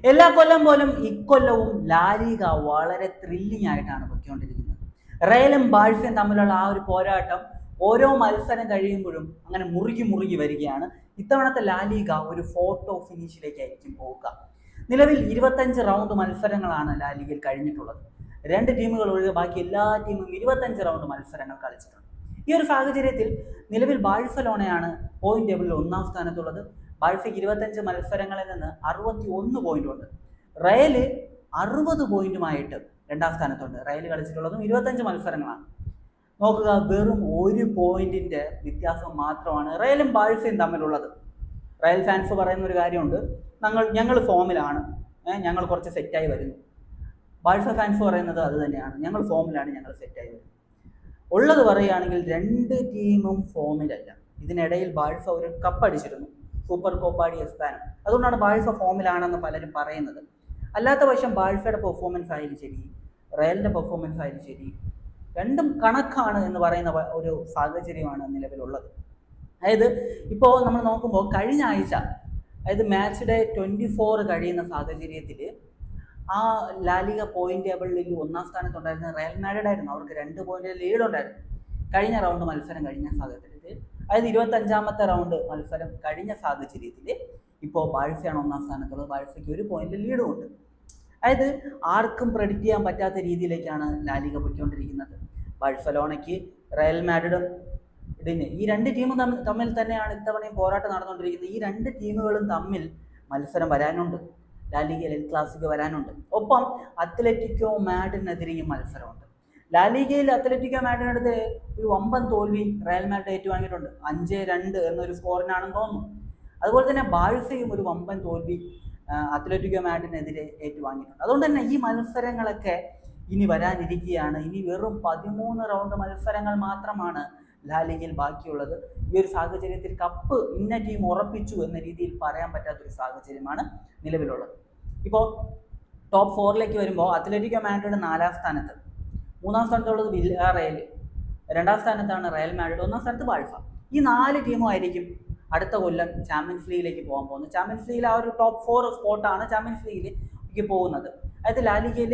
എല്ലാ കൊല്ലം പോലും ഇക്കൊല്ലവും ലാലിഗ വളരെ ത്രില്ലിംഗ് ആയിട്ടാണ് പൊയ്ക്കൊണ്ടിരിക്കുന്നത്. റയലും ബാഴ്സയും തമ്മിലുള്ള ആ ഒരു പോരാട്ടം ഓരോ മത്സരം കഴിയുമ്പോഴും അങ്ങനെ മുറുകി മുറുകി വരികയാണ്. ഇത്തവണത്തെ ലാലിഗ ഒരു ഫോട്ടോ ഫിനിഷിലേക്കായിരിക്കും പോവുക. നിലവിൽ 25 റൗണ്ട് മത്സരങ്ങളാണ് ലാലിഗയിൽ കഴിഞ്ഞിട്ടുള്ളത്. 2 ടീമുകൾ ഒഴികെ ബാക്കി എല്ലാ ടീമും 25 റൗണ്ട് മത്സരങ്ങൾ കളിച്ചിട്ടുണ്ട്. ഈ ഒരു സാഹചര്യത്തിൽ നിലവിൽ ബാഴ്സലോണയാണ് പോയിന്റ് ടേബിളിൽ 1-ാം സ്ഥാനത്തുള്ളത്. ബാഴ്സയ്ക്ക് 25 മത്സരങ്ങളിൽ നിന്ന് 61 പോയിന്റ് ഉണ്ട്. റയല് 60 പോയിന്റുമായിട്ട് 2-ാം സ്ഥാനത്തുണ്ട്. റയൽ കളിച്ചിട്ടുള്ളതും 25 മത്സരങ്ങളാണ്. നോക്കുക, വെറും 1 പോയിന്റിന്റെ വ്യത്യാസം മാത്രമാണ് റയലും ബാഴ്സയും തമ്മിലുള്ളത്. റയൽ ഫാൻസ് പറയുന്ന ഒരു കാര്യമുണ്ട്, ഞങ്ങൾ ഫോമിലാണ്, ഞങ്ങൾ കുറച്ച് സെറ്റായി വരുന്നു. ബാഴ്സ ഫാൻസ് പറയുന്നത് അത് തന്നെയാണ്, ഞങ്ങൾ ഫോമിലാണ്, ഞങ്ങൾ സെറ്റായി വരുന്നു. ഉള്ളത് പറയുകയാണെങ്കിൽ 2 ടീമും ഫോമിലല്ല. ഇതിനിടയിൽ ബാഴ്സ ഒരു കപ്പ് അടിച്ചിരുന്നു, സൂപ്പർ കോപ്പ ഡി എസ്പാനോ. അതുകൊണ്ടാണ് ബാഴ്സ ഫോമിലാണെന്ന് പലരും പറയുന്നത്. അല്ലാത്ത പക്ഷം ബാഴ്സയുടെ പെർഫോമൻസ് ആയാലും ശരി, റയലിൻ്റെ പെർഫോമൻസ് ആയാലും ശരി, രണ്ടും കണക്കാണ് എന്ന് പറയുന്ന ഒരു സാഹചര്യമാണ് നിലവിലുള്ളത്. അതായത് ഇപ്പോൾ നമ്മൾ നോക്കുമ്പോൾ കഴിഞ്ഞ ആഴ്ച, അതായത് മാച്ച് ഡേ 24 കഴിയുന്ന സാഹചര്യത്തിൽ ആ ലാലിഗ പോയിന്റ് ടേബിളിൽ 1-ാം സ്ഥാനത്തുണ്ടായിരുന്ന റയൽ മാഡ്രിഡ് ആയിരുന്നു. അവർക്ക് 2 പോയിന്റ് ലീഡ് ഉണ്ടായിരുന്നു കഴിഞ്ഞ റൗണ്ട് മത്സരം കഴിഞ്ഞ സാഹചര്യത്തിൽ. അതായത് 25-ാമത്തെ റൗണ്ട് മത്സരം കഴിഞ്ഞ സാഹചര്യത്തിൽ ഇപ്പോൾ ബാഴ്സയാണ് 1-ാം സ്ഥാനത്തുള്ളത്. ബാഴ്സയ്ക്ക് 1 പോയിന്റ് ലീഡും ഉണ്ട്. അതായത് ആർക്കും പ്രെഡിക്റ്റ് ചെയ്യാൻ പറ്റാത്ത രീതിയിലേക്കാണ് ലാലിഗ പോയിക്കൊണ്ടിരിക്കുന്നത്. ബാഴ്സലോണയ്ക്ക് റയൽ മാഡ്രിഡും ഈ 2 ടീമും തമ്മിൽ തന്നെയാണ് ഇത്തവണയും പോരാട്ടം നടന്നുകൊണ്ടിരിക്കുന്നത്. ഈ 2 ടീമുകളും തമ്മിൽ മത്സരം വരാനുണ്ട്. ലാലിഗയിൽ എൽ ക്ലാസിക്കോ വരാനുണ്ട്. ഒപ്പം അത്ലറ്റിക്കോ മാഡ്രിഡിനെതിരെയും മത്സരമുണ്ട്. ലാലിഗയിൽ അത്ലറ്റിക്കോ മാഡ്രിഡിനടുത്ത് ഒരു വമ്പൻ തോൽവി റയൽ മാഡ്രിഡ് ഏറ്റുവാങ്ങിയിട്ടുണ്ട്. 5-2 എന്നൊരു സ്കോറിനാണെന്ന് തോന്നുന്നു. അതുപോലെ തന്നെ ബാഴ്സയും ഒരു വമ്പൻ തോൽവി അത്ലറ്റിക്കോ മാഡ്രിഡിനെതിരെ ഏറ്റുവാങ്ങിയിട്ടുണ്ട്. അതുകൊണ്ട് തന്നെ ഈ മത്സരങ്ങളൊക്കെ ഇനി വരാനിരിക്കുകയാണ്. ഇനി വെറും 13 റൗണ്ട് മത്സരങ്ങൾ മാത്രമാണ് ലാലിഗയിൽ ബാക്കിയുള്ളത്. ഈ ഒരു സാഹചര്യത്തിൽ കപ്പ് ഇന്ന ടീം ഉറപ്പിച്ചു എന്ന രീതിയിൽ പറയാൻ പറ്റാത്തൊരു സാഹചര്യമാണ് നിലവിലുള്ളത്. ഇപ്പോൾ ടോപ്പ് 4ലേക്ക് വരുമ്പോൾ അത്ലറ്റിക്കോ മാഡ്രിഡ് 4-ാം സ്ഥാനത്ത്, 3-ാം സ്ഥാനത്തുള്ളത് വില്ലറയൽ, 2-ാം സ്ഥാനത്താണ് റയൽ മാഡ്രിഡ്, 1-ാം സ്ഥാനത്ത് ബാഴ്സ. ഈ 4 ടീമും ആയിരിക്കും അടുത്ത കൊല്ലം ചാമ്പ്യൻസ് ലീഗിലേക്ക് പോകാൻ പോകുന്നത്. ചാമ്പ്യൻസ് ലീഗിൽ ആ ഒരു ടോപ്പ് 4 സ്പോട്ടാണ് ചാമ്പ്യൻസ് ലീഗിലേക്ക് പോകുന്നത്. അതായത് ലാലിഗയിൽ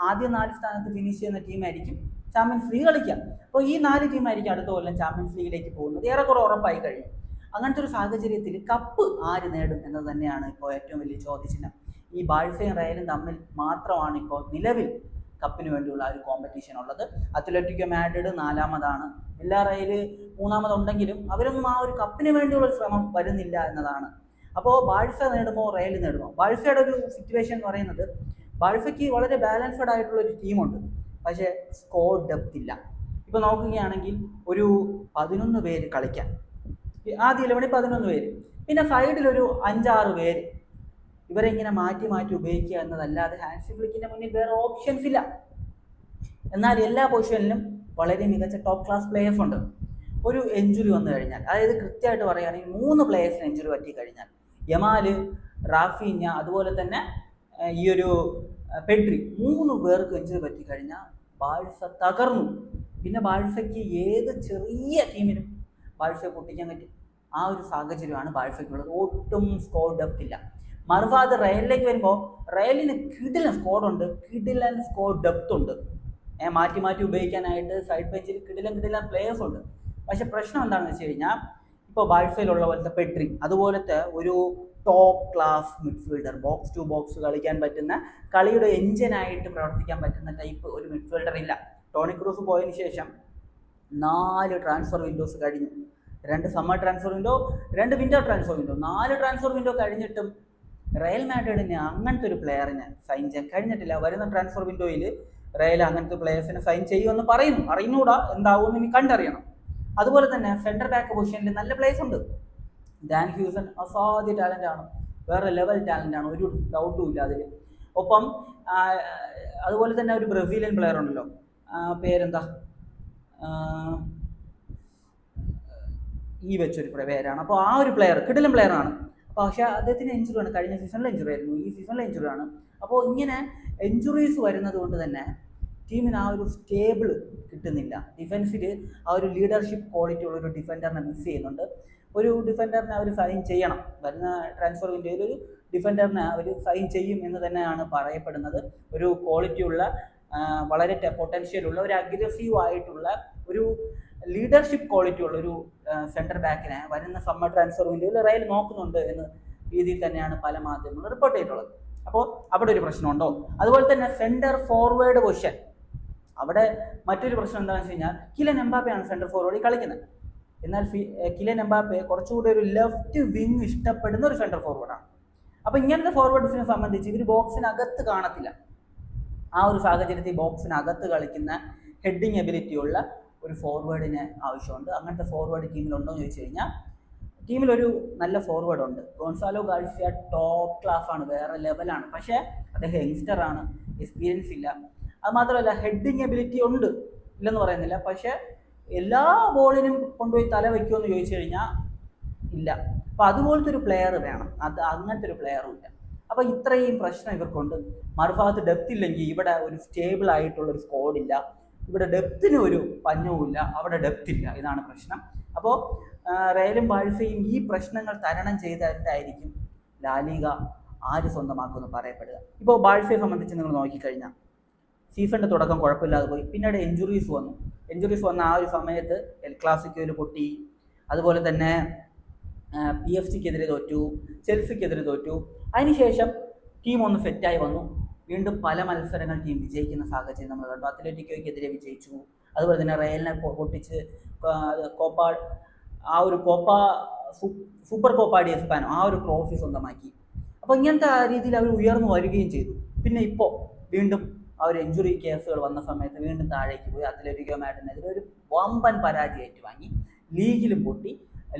ആദ്യ 4 സ്ഥാനത്ത് ഫിനിഷ് ചെയ്യുന്ന ടീമായിരിക്കും ചാമ്പ്യൻസ് ലീഗ് കളിക്കുക. അപ്പോൾ ഈ 4 ടീമായിരിക്കും അടുത്ത കൊല്ലം ചാമ്പ്യൻസ് ലീഗിലേക്ക് പോകുന്നത്. ഏറെക്കുറെ ഉറപ്പായി കഴിഞ്ഞു. അങ്ങനത്തെ ഒരു സാഹചര്യത്തിൽ കപ്പ് ആര് നേടും എന്നത് തന്നെയാണ് ഇപ്പോൾ ഏറ്റവും വലിയ ചോദ്യചിഹ്നം. ഈ ബാഴ്സയും റയലും തമ്മിൽ മാത്രമാണ് ഇപ്പോൾ നിലവിൽ കപ്പിന് വേണ്ടിയുള്ള ഒരു കോമ്പറ്റീഷൻ ഉള്ളത്. അത്ലറ്റിക്കോ മാഡ്രിഡ് 4-ാമതാണ്, വില്ലറയൽ 3-ാമതുണ്ടെങ്കിലും അവരൊന്നും ആ ഒരു കപ്പിന് വേണ്ടിയുള്ള ശ്രമം വരുന്നില്ല എന്നതാണ്. അപ്പോൾ ബാഴ്സ നേടുമോ റയൽ നേടുമോ? ബാഴ്സയുടെ ഒരു സിറ്റുവേഷൻ എന്ന് പറയുന്നത്, ബാഴ്സയ്ക്ക് വളരെ ബാലൻസ്ഡ് ആയിട്ടുള്ള ഒരു ടീമുണ്ട്, പക്ഷേ സ്കോർ ഡെപ്ത് ഇല്ല. ഇപ്പോൾ നോക്കുകയാണെങ്കിൽ ഒരു 11 പേര് കളിക്കാൻ, ആദ്യ 11 11 പേര്, പിന്നെ സൈഡിലൊരു 5-6 പേര്, ഇവരെ ഇങ്ങനെ മാറ്റി മാറ്റി ഉപയോഗിക്കുക എന്നതല്ലാതെ ഹാൻസി ഫ്ലിക്കിന്റെ മുന്നിൽ വേറെ ഓപ്ഷൻസ് ഇല്ല. എന്നാൽ എല്ലാ പൊസിഷനിലും വളരെ മികച്ച ടോപ്പ് ക്ലാസ് പ്ലേയേഴ്സ് ഉണ്ട്. ഒരു എഞ്ചുറി വന്നു കഴിഞ്ഞാൽ, അതായത് കൃത്യമായിട്ട് പറയുകയാണെങ്കിൽ 3 പ്ലേയേഴ്സിന് എഞ്ചുറി പറ്റി കഴിഞ്ഞാൽ, യമാല്, റാഫീഞ്ഞ, അതുപോലെ തന്നെ ഈ ഒരു പെഡ്രി, 3 പേർക്ക് എഞ്ചുറി പറ്റി കഴിഞ്ഞാൽ ബാഴ്സ തകർന്നു. പിന്നെ ബാഴ്സയ്ക്ക് ഏത് ചെറിയ ടീമിനും ബാഴ്സയെ പൊട്ടിക്കാൻ പറ്റും. ആ ഒരു സാഹചര്യമാണ് ബാഴ്സയ്ക്കുള്ളത്. ഒട്ടും സ്കോർ ഡെപ്ത് ഇല്ല. മറുഭാഗത്ത് റയലിലേക്ക് വരുമ്പോൾ റയലിന് കിടിലൻ സ്കോഡുണ്ട്, കിടിലൻ സ്കോർ ഡെപ്ത് ഉണ്ട്. മാറ്റി മാറ്റി ഉപയോഗിക്കാനായിട്ട് സൈഡ് ബെഞ്ചിൽ കിടിലൻ പ്ലേയേഴ്സ് ഉണ്ട്. പക്ഷെ പ്രശ്നം എന്താണെന്ന് വെച്ച് കഴിഞ്ഞാൽ, ഇപ്പോൾ ബാഴ്സയിലുള്ള പോലത്തെ പെഡ്രി, അതുപോലത്തെ ഒരു top class midfielder, box to box കളിക്കാൻ പറ്റുന്ന, കളിയുടെ എഞ്ചിനായിട്ട് പ്രവർത്തിക്കാൻ പറ്റുന്ന ടൈപ്പ് ഒരു മിഡ്ഫീൽഡർ ഇല്ല. ടോണി ക്രൂസ് പോയതിനു ശേഷം 4 ട്രാൻസ്ഫർ വിൻഡോസ് കഴിഞ്ഞു. 2 summer transfer window, 2 winter transfer window, 4 transfer window കഴിഞ്ഞിട്ടും റയൽ മാഡ്രിഡിന് അങ്ങനത്തെ ഒരു പ്ലെയറിനെ സൈൻ ചെയ്യാൻ കഴിഞ്ഞിട്ടില്ല. വരുന്ന ട്രാൻസ്ഫർ വിൻഡോയിൽ റയൽ അങ്ങനത്തെ പ്ലെയേഴ്സിനെ സൈൻ ചെയ്യുമെന്ന് പറയുന്നു. അറിഞ്ഞൂടാ, എന്താവും ഇനി കണ്ടറിയണം. അതുപോലെ തന്നെ സെൻറ്റർ ബാക്ക് പൊസിഷനിൽ നല്ല പ്ലേയേഴ്സ് ഉണ്ട്. ഡാൻ ഹ്യൂസൺ അസാധ്യ ടാലൻ്റ് ആണ്, വേറെ ലെവൽ ടാലൻ്റ് ആണ്, ഒരു ഡൗട്ടും ഇല്ല അതിൽ. ഒപ്പം അതുപോലെ തന്നെ ഒരു ബ്രസീലിയൻ പ്ലെയർ ഉണ്ടല്ലോ, പേരെന്താ, ഈ വെച്ചൊരു പേരാണ്. അപ്പോൾ ആ ഒരു പ്ലെയർ കിടിലൻ പ്ലെയറാണ്. പക്ഷേ അദ്ദേഹത്തിന് ഇഞ്ചുറിയാണ്. കഴിഞ്ഞ സീസണിൽ ഇഞ്ചുറി ആയിരുന്നു, ഈ സീസണിൽ ഇഞ്ചുറിയാണ്. അപ്പോൾ ഇങ്ങനെ ഇഞ്ചുറീസ് വരുന്നത് കൊണ്ട് തന്നെ ടീമിന് ആ ഒരു സ്റ്റേബിൾ കിട്ടുന്നില്ല. ഡിഫൻസിൽ ആ ഒരു ലീഡർഷിപ്പ് ക്വാളിറ്റി ഉള്ള ഒരു ഡിഫൻഡറിനെ മിസ് ചെയ്യുന്നുണ്ട്. ഒരു ഡിഫൻഡറിനെ അവർ സൈൻ ചെയ്യണം. വരുന്ന ട്രാൻസ്ഫർ വിൻഡോയിൽ ഒരു ഡിഫൻഡറിനെ അവർ സൈൻ ചെയ്യും എന്ന് തന്നെയാണ് പറയപ്പെടുന്നത്. ഒരു ക്വാളിറ്റിയുള്ള വളരെ പൊട്ടൻഷ്യൽ ഉള്ള ഒരു അഗ്രസീവ് ആയിട്ടുള്ള ഒരു ലീഡർഷിപ്പ് ക്വാളിറ്റി ഉള്ള ഒരു സെൻറ്റർ ബാക്കിനെ വരുന്ന സമ്മർ ട്രാൻസ്ഫർ വിൻഡോയിൽ റയൽ നോക്കുന്നുണ്ട് എന്ന രീതിയിൽ തന്നെയാണ് പല മാധ്യമങ്ങളും റിപ്പോർട്ട് ചെയ്തിട്ടുള്ളത്. അപ്പോൾ അവിടെ ഒരു പ്രശ്നമുണ്ടോ? അതുപോലെ തന്നെ സെൻറ്റർ ഫോർവേഡ് പൊസിഷൻ, അവിടെ മറ്റൊരു പ്രശ്നം എന്താണെന്ന് വെച്ച് കഴിഞ്ഞാൽ കിലിയൻ എംബാപ്പയാണ് സെൻറ്റർ ഫോർവേഡിൽ കളിക്കുന്നത്. എന്നാൽ കിലിയൻ എംബാപ്പെ കുറച്ചുകൂടി ഒരു ലെഫ്റ്റ് വിങ് ഇഷ്ടപ്പെടുന്ന ഒരു സെൻറ്റർ ഫോർവേഡാണ്. അപ്പോൾ ഇങ്ങനത്തെ ഫോർവേഡ്സിനെ സംബന്ധിച്ച് ഇവർ ബോക്സിനകത്ത് കാണത്തില്ല. ആ ഒരു സാഹചര്യത്തിൽ ബോക്സിനകത്ത് കളിക്കുന്ന ഹെഡിങ് എബിലിറ്റി ഉള്ള ഒരു ഫോർവേഡിന് ആവശ്യമുണ്ട്. അങ്ങനത്തെ ഫോർവേഡ് ടീമിലുണ്ടോ എന്ന് ചോദിച്ചു കഴിഞ്ഞാൽ ടീമിലൊരു നല്ല ഫോർവേഡ് ഉണ്ട്. ഗോൺസാലോ ഗാർസിയ ടോപ്പ് ക്ലാസ് ആണ്, വേറെ ലെവലാണ്. പക്ഷേ അദ്ദേഹം യങ്സ്റ്ററാണ്, എക്സ്പീരിയൻസ് ഇല്ല. അത് മാത്രമല്ല ഹെഡിങ് എബിലിറ്റി ഉണ്ട്, ഇല്ലെന്ന് പറയുന്നില്ല. പക്ഷേ എല്ലാ ബോളിനും കൊണ്ടുപോയി തല വയ്ക്കുമെന്ന് ചോദിച്ചു കഴിഞ്ഞാൽ ഇല്ല. അപ്പോൾ അതുപോലത്തെ ഒരു പ്ലെയർ വേണം. അങ്ങനത്തെ ഒരു പ്ലെയറും ഇല്ല. അപ്പോൾ ഇത്രയും പ്രശ്നം ഇവർക്കുണ്ട്. മറുഭാഗത്ത് ഡെപ്ത് ഇല്ലെങ്കിൽ ഇവിടെ ഒരു സ്റ്റേബിൾ ആയിട്ടുള്ളൊരു സ്ക്വാഡില്ല. ഇവിടെ ഡെപ്തിന് ഒരു പഞ്ഞവുമില്ല, അവിടെ ഡെപ്ത് ഇല്ല. ഇതാണ് പ്രശ്നം. അപ്പോൾ റയലും ബാഴ്സയും ഈ പ്രശ്നങ്ങൾ തരണം ചെയ്തിട്ടായിരിക്കും ലാലിഗ ആര് സ്വന്തമാക്കുമെന്ന് പറയപ്പെടുക. ഇപ്പോൾ ബാഴ്സയെ സംബന്ധിച്ച് നിങ്ങൾ നോക്കിക്കഴിഞ്ഞാൽ സീസണിൻ്റെ തുടക്കം കുഴപ്പമില്ലാതെ പോയി. പിന്നീട് ഇഞ്ചുറീസ് വന്ന ആ ഒരു സമയത്ത് എൽ ക്ലാസിക്കോയിൽ പൊട്ടി. അതുപോലെ തന്നെ PSG-ക്കെതിരെ തോറ്റു, ചെൽസിക്കെതിരെ തോറ്റു. അതിനുശേഷം ടീം ഒന്ന് സെറ്റായി വന്നു. വീണ്ടും പല മത്സരങ്ങൾ ടീം വിജയിക്കുന്ന സാഹചര്യം നമ്മൾ കണ്ടു. അത്ലറ്റിക്കോയ്ക്കെതിരെ വിജയിച്ചു. അതുപോലെ തന്നെ റയലിനെ പൊട്ടിച്ച് സൂപ്പർ കോപ്പ ഡി എസ്പാനോ ആ ഒരു ട്രോഫി സ്വന്തമാക്കി. അപ്പോൾ ഇങ്ങനത്തെ രീതിയിൽ അവർ ഉയർന്നു വരികയും ചെയ്തു. പിന്നെ ഇപ്പോൾ വീണ്ടും ആ ഒരു ഇഞ്ചുറി കേസുകൾ വന്ന സമയത്ത് വീണ്ടും താഴേക്ക് പോയി. അത്ലറ്റിക്കോ മാഡ്രിഡിനെതിരെ ഒരു വമ്പൻ പരാജയം ഏറ്റുവാങ്ങി. ലീഗിലും പൊട്ടി.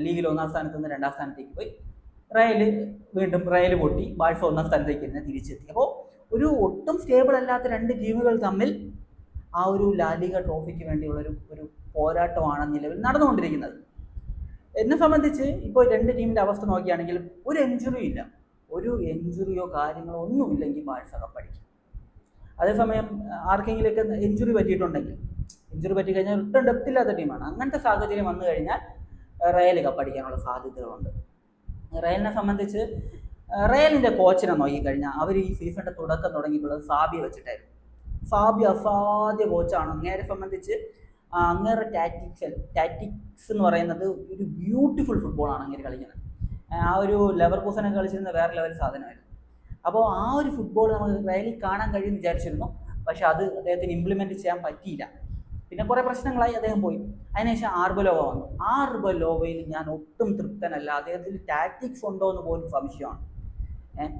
ലീഗിൽ 1ാം സ്ഥാനത്ത് നിന്ന് 2ാം സ്ഥാനത്തേക്ക് പോയി. റയൽ പൊട്ടി. ബാഴ്സ 1ാം സ്ഥാനത്തേക്ക് തന്നെ തിരിച്ചെത്തി. അപ്പോൾ ഒരു ഒട്ടും സ്റ്റേബിൾ അല്ലാത്ത രണ്ട് ടീമുകൾ തമ്മിൽ ആ ഒരു ലാലിഗ ട്രോഫിക്ക് വേണ്ടിയുള്ള ഒരു പോരാട്ടമാണ് നിലവിൽ നടന്നുകൊണ്ടിരിക്കുന്നത്. എന്നെ സംബന്ധിച്ച് ഇപ്പോൾ രണ്ട് ടീമിൻ്റെ അവസ്ഥ നോക്കുകയാണെങ്കിൽ ഒരു എൻജുറിയോ കാര്യങ്ങളോ ഒന്നുമില്ലെങ്കിൽ ബാഴ്സ കപ്പടിക്കും. അതേസമയം ആർക്കെങ്കിലൊക്കെ എൻജുറി പറ്റിക്കഴിഞ്ഞാൽ ഒട്ടും ഡെപ്ത് ഇല്ലാത്ത ടീമാണ്. അങ്ങനത്തെ സാഹചര്യം വന്നു കഴിഞ്ഞാൽ റയൽ കപ്പടിക്കാനുള്ള സാധ്യതകളുണ്ട്. റയലിനെ സംബന്ധിച്ച് റയലിൻ്റെ കോച്ചിനെ നോക്കിക്കഴിഞ്ഞാൽ അവർ ഈ സീസണിൻ്റെ തുടക്കം തുടങ്ങിയിട്ടുള്ളത് സാബിയെ വെച്ചിട്ടായിരുന്നു. സാബി അസാധ്യ കോച്ചാണ്. അങ്ങേരെ സംബന്ധിച്ച് അങ്ങേറെ ടാറ്റിക്സ് എന്ന് പറയുന്നത് ഒരു ബ്യൂട്ടിഫുൾ ഫുട്ബോളാണ് അങ്ങേര് കളിക്കുന്നത്. ആ ഒരു ലെവർകൂസനൊക്കെ കളിച്ചിരുന്ന വേറെ ലെവൽ സാധനമായിരുന്നു. അപ്പോൾ ആ ഒരു ഫുട്ബോൾ നമുക്ക് റയലിൽ കാണാൻ കഴിയുമെന്ന് വിചാരിച്ചിരുന്നു. പക്ഷെ അത് അദ്ദേഹത്തിന് ഇംപ്ലിമെൻറ്റ് ചെയ്യാൻ പറ്റിയില്ല. പിന്നെ കുറേ പ്രശ്നങ്ങളായി അദ്ദേഹം പോയി. അതിനുശേഷം ആർബലോവ വന്നു. ആർബലോവയിൽ ഞാൻ ഒട്ടും തൃപ്തനല്ല. അദ്ദേഹത്തിൽ ടാറ്റിക്സ് ഉണ്ടോ എന്ന് പോലും സംശയമാണ്.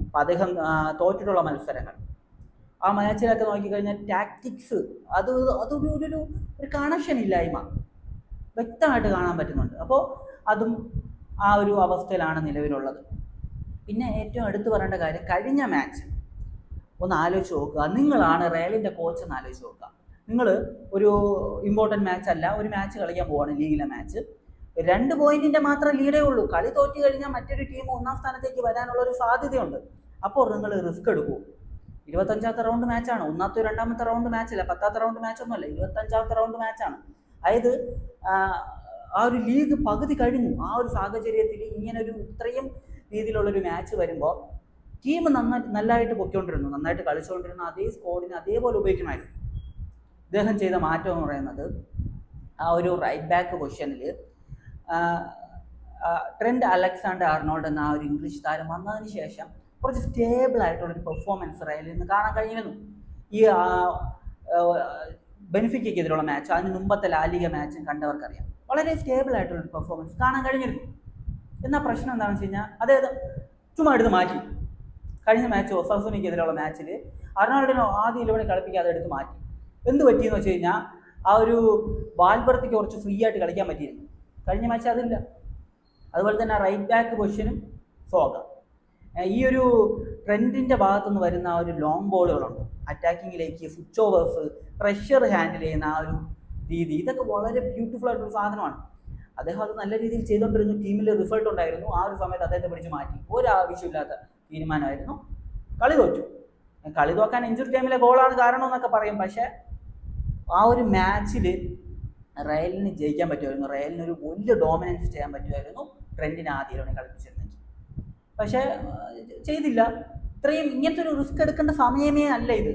അപ്പം അദ്ദേഹം തോറ്റിട്ടുള്ള മത്സരങ്ങൾ ആ മാച്ചിലൊക്കെ നോക്കിക്കഴിഞ്ഞാൽ ടാക്ടിക്സ് ഒരു കണക്ഷൻ ഇല്ലായ്മ വ്യക്തമായിട്ട് കാണാൻ പറ്റുന്നുണ്ട്. അപ്പോൾ അതും ആ ഒരു അവസ്ഥയിലാണ് നിലവിലുള്ളത്. പിന്നെ ഏറ്റവും എടുത്തു പറയേണ്ട കാര്യം, കഴിഞ്ഞ മാച്ച് ഒന്ന് ആലോചിച്ച് നോക്കുക. നിങ്ങളാണ് റയലിൻ്റെ കോച്ച് എന്ന് ആലോചിച്ച് നോക്കുക. നിങ്ങൾ ഒരു ഇമ്പോർട്ടൻറ്റ് മാച്ച് അല്ല, ഒരു മാച്ച് കളിക്കാൻ പോവാണ്, ലീഗിലെ മാച്ച്. 2 പോയിന്റിൻ്റെ മാത്രം ലീഡേ ഉള്ളൂ. കളി തോറ്റു കഴിഞ്ഞാൽ മറ്റൊരു ടീം 1ാം സ്ഥാനത്തേക്ക് വരാനുള്ള ഒരു സാധ്യതയുണ്ട്. അപ്പോൾ നിങ്ങൾ റിസ്ക് എടുക്കൂ. 25ാമത്തെ റൗണ്ട് മാച്ചാണ്. 1ാമത്തെ 2ാമത്തെ റൗണ്ട് മാച്ചല്ല, 10ാമത്തെ റൗണ്ട് മാച്ചൊന്നുമല്ല, 25ാമത്തെ റൗണ്ട് മാച്ചാണ്. അതായത് ആ ഒരു ലീഗ് പകുതി കഴിഞ്ഞു. ആ ഒരു സാഹചര്യത്തിൽ ഇങ്ങനൊരു ഇത്രയും രീതിയിലുള്ളൊരു മാച്ച് വരുമ്പോൾ ടീം നന്നായിട്ട് പൊയ്ക്കൊണ്ടിരുന്നു, നന്നായിട്ട് കളിച്ചുകൊണ്ടിരുന്നു. അതേ സ്ക്വാഡിനെ അതേപോലെ ഉപയോഗിക്കണമായിരുന്നു. ഇദ്ദേഹം ചെയ്ത മാറ്റം എന്ന് പറയുന്നത് ആ ഒരു റൈറ്റ് ബാക്ക് പൊസിഷനിൽ ട്രെൻഡ് അലക്സാണ്ടർ ആർണോൾഡ് എന്ന ആ ഒരു ഇംഗ്ലീഷ് താരം വന്നതിന് ശേഷം കുറച്ച് സ്റ്റേബിൾ ആയിട്ടുള്ളൊരു പെർഫോമൻസ് റയലിൽ നിന്ന് കാണാൻ കഴിഞ്ഞിരുന്നു. ഈ ബെനിഫിക്കയ്ക്കെതിരെയുള്ള മാച്ച്, അതിന് മുമ്പത്തെ ലാലിഗ മാച്ചും കണ്ടവർക്കറിയാം, വളരെ സ്റ്റേബിൾ ആയിട്ടുള്ളൊരു പെർഫോമൻസ് കാണാൻ കഴിഞ്ഞിരുന്നു. എന്നാൽ പ്രശ്നം എന്താണെന്ന് വെച്ച് കഴിഞ്ഞാൽ അദ്ദേഹം ചുമ്മാ എടുത്ത് മാറ്റി. കഴിഞ്ഞ മാച്ച് ഒസാസുനയ്ക്കെതിരെയുള്ള മാച്ചിൽ അർണോൾഡിനെ ആദ്യ 11 കളിപ്പിക്കാതെ എടുത്ത് മാറ്റി. എന്ത് പറ്റിയെന്ന് വെച്ച് കഴിഞ്ഞാൽ ആ ഒരു വാൽവർത്തിക്ക് കുറച്ച് ഫ്രീ ആയിട്ട് കളിക്കാൻ പറ്റിയിരുന്നു. കഴിഞ്ഞ മാച്ച് അതില്ല. അതുപോലെ തന്നെ റൈറ്റ് ബാക്ക് പൊസിഷനും സോഗ. ഈ ഒരു ട്രെൻഡിൻ്റെ ഭാഗത്തുനിന്ന് വരുന്ന ആ ഒരു ലോങ് ബോളുകളുണ്ട്, അറ്റാക്കിങ്ങിലേക്ക് സ്വിച്ച് ഓവേഴ്സ്, പ്രഷർ ഹാൻഡിൽ ചെയ്യുന്ന ആ ഒരു രീതി, ഇതൊക്കെ വളരെ ബ്യൂട്ടിഫുൾ ആയിട്ടുള്ള സാധനമാണ്. അദ്ദേഹം അത് നല്ല രീതിയിൽ ചെയ്തുകൊണ്ടിരുന്നു. ടീമിൽ റിസൾട്ട് ഉണ്ടായിരുന്നു. ആ ഒരു സമയത്ത് അദ്ദേഹത്തെ പിടിച്ച് മാറ്റി. ഒരാവശ്യമില്ലാത്ത തീരുമാനമായിരുന്നു. കളി തോറ്റു. കളി തോക്കാൻ ഇഞ്ചുറി ടൈമിലെ ഗോളാണ് കാരണം എന്നൊക്കെ പറയും. പക്ഷേ ആ ഒരു മാച്ചിൽ റയലിന് ജയിക്കാൻ പറ്റുമായിരുന്നു. റയലിന് ഒരു വലിയ ഡോമിനൻസ് ചെയ്യാൻ പറ്റുമായിരുന്നു ട്രെൻഡിനെ ആദ്യം കളിപ്പിച്ചിരുന്നെങ്കിൽ. പക്ഷേ ചെയ്തില്ല. ഇത്രയും ഇങ്ങനത്തെ ഒരു റിസ്ക് എടുക്കേണ്ട സമയമേ അല്ല ഇത്.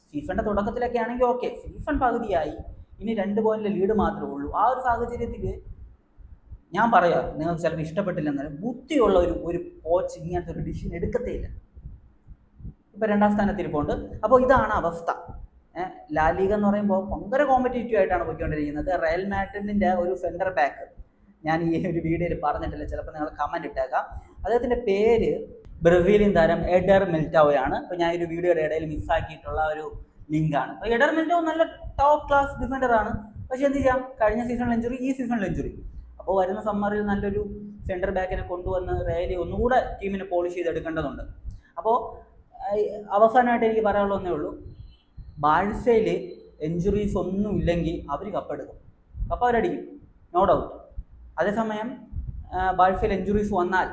സീസണിൻ്റെ തുടക്കത്തിലൊക്കെ ആണെങ്കിൽ ഓക്കെ, സീസൺ പകുതിയായി, ഇനി 2 പോയിന്റിലെ ലീഡ് മാത്രമേ ഉള്ളൂ. ആ ഒരു സാഹചര്യത്തിൽ ഞാൻ പറയാം, നിങ്ങൾക്ക് ചിലപ്പോൾ ഇഷ്ടപ്പെട്ടില്ലെന്നാലും ബുദ്ധിയുള്ള ഒരു കോച്ച് ഇങ്ങനത്തെ ഒരു ഡിസിഷൻ എടുക്കത്തേയില്ല. ഇപ്പോൾ 2ാം സ്ഥാനത്തിരിപ്പുണ്ട്. അപ്പോൾ ഇതാണ് അവസ്ഥ. ലാ ലീഗ എന്ന് പറയുമ്പോൾ ഭയങ്കര കോമ്പറ്റേറ്റീവ് ആയിട്ടാണ് പോയിക്കൊണ്ടിരിക്കുന്നത്. റയൽ മാഡ്രിഡിൻ്റെ ഒരു സെൻറ്റർ ബാക്ക്, ഞാൻ ഈ ഒരു വീഡിയോയിൽ പറഞ്ഞിട്ടില്ല, ചിലപ്പോൾ നിങ്ങൾ കമൻറ്റ് ഇട്ടേക്കാം. അദ്ദേഹത്തിൻ്റെ പേര് ബ്രസീലിയൻ താരം എഡർ മിൽറ്റാവോയാണ്. ഇപ്പോൾ ഞാൻ ഒരു വീഡിയോയുടെ ഇടയിൽ മിസ്സാക്കിയിട്ടുള്ള ഒരു ലിങ്കാണ്. അപ്പോൾ എഡർ മിൽറ്റാവോ നല്ല ടോപ്പ് ക്ലാസ് ഡിഫൻഡറാണ്. പക്ഷേ എന്ത് ചെയ്യാം, കഴിഞ്ഞ സീസണിൽ ഇഞ്ചുറി, ഈ സീസണിൽ ഇഞ്ചുറി. അപ്പോൾ വരുന്ന സമ്മറിൽ നല്ലൊരു സെൻറ്റർ ബാക്കിനെ കൊണ്ടുവന്ന് റയലി ഒന്നുകൂടെ ടീമിനെ പോളിഷ് ചെയ്തെടുക്കേണ്ടതുണ്ട്. അപ്പോൾ അവസാനമായിട്ട് എനിക്ക് പറയാനുള്ളതേ ഉള്ളൂ, ബാഴ്സയിൽ ഇഞ്ചുറീസ് ഒന്നും ഇല്ലെങ്കിൽ അവർ കപ്പെടുക്കും, കപ്പ് അവരടിക്കും, നോ ഡൗട്ട്. അതേസമയം ബാഴ്സയിൽ ഇഞ്ചുറീസ് വന്നാൽ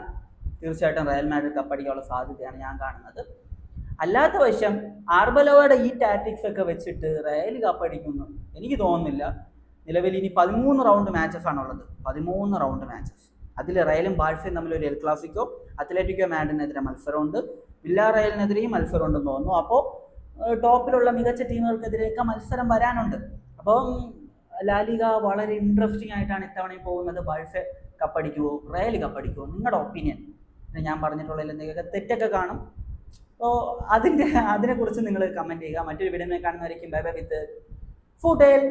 തീർച്ചയായിട്ടും റയൽ മാഡ്രിഡ് കപ്പടിക്കാനുള്ള സാധ്യതയാണ് ഞാൻ കാണുന്നത്. അല്ലാത്ത വശം ആർബലോയുടെ ഈ ടാറ്റിക്സ് ഒക്കെ വെച്ചിട്ട് റയൽ കപ്പടിക്കുന്നു എനിക്ക് തോന്നുന്നില്ല. നിലവിൽ ഇനി 13 റൗണ്ട് മാച്ചസ് ആണുള്ളത്, 13 റൗണ്ട് മാച്ചസ്. അതിൽ റയലും ബാഴ്സയും തമ്മിൽ ഒരു എൽ ക്ലാസിക്കോ, അത്ലറ്റിക്കോ മാഡ്രിഡിനെതിരെ മത്സരമുണ്ട്, വില്ലാ റയലിനെതിരെയും മത്സരമുണ്ടെന്ന് തോന്നുന്നു. അപ്പോൾ ടോപ്പിലുള്ള മികച്ച ടീമുകൾക്കെതിരെയൊക്കെ മത്സരം വരാനുണ്ട്. അപ്പം ലാലിഗ വളരെ ഇൻട്രസ്റ്റിംഗ് ആയിട്ടാണ് ഇത്തവണയും പോകുന്നത്. ബാഴ്സ കപ്പടിക്കുമോ, റയൽ കപ്പടിക്കുമോ? നിങ്ങളുടെ ഒപ്പീനിയൻ. ഞാൻ പറഞ്ഞിട്ടുള്ളതിൽ എന്തെങ്കിലുമൊക്കെ തെറ്റൊക്കെ കാണും. അപ്പോൾ അതിനെക്കുറിച്ച് നിങ്ങൾ കമൻറ്റ് ചെയ്യുക. മറ്റൊരു വീഡിയോ കാണുന്നവരേക്കും ബൈ ബൈ വിത്ത് ഫുട്ടേൽ.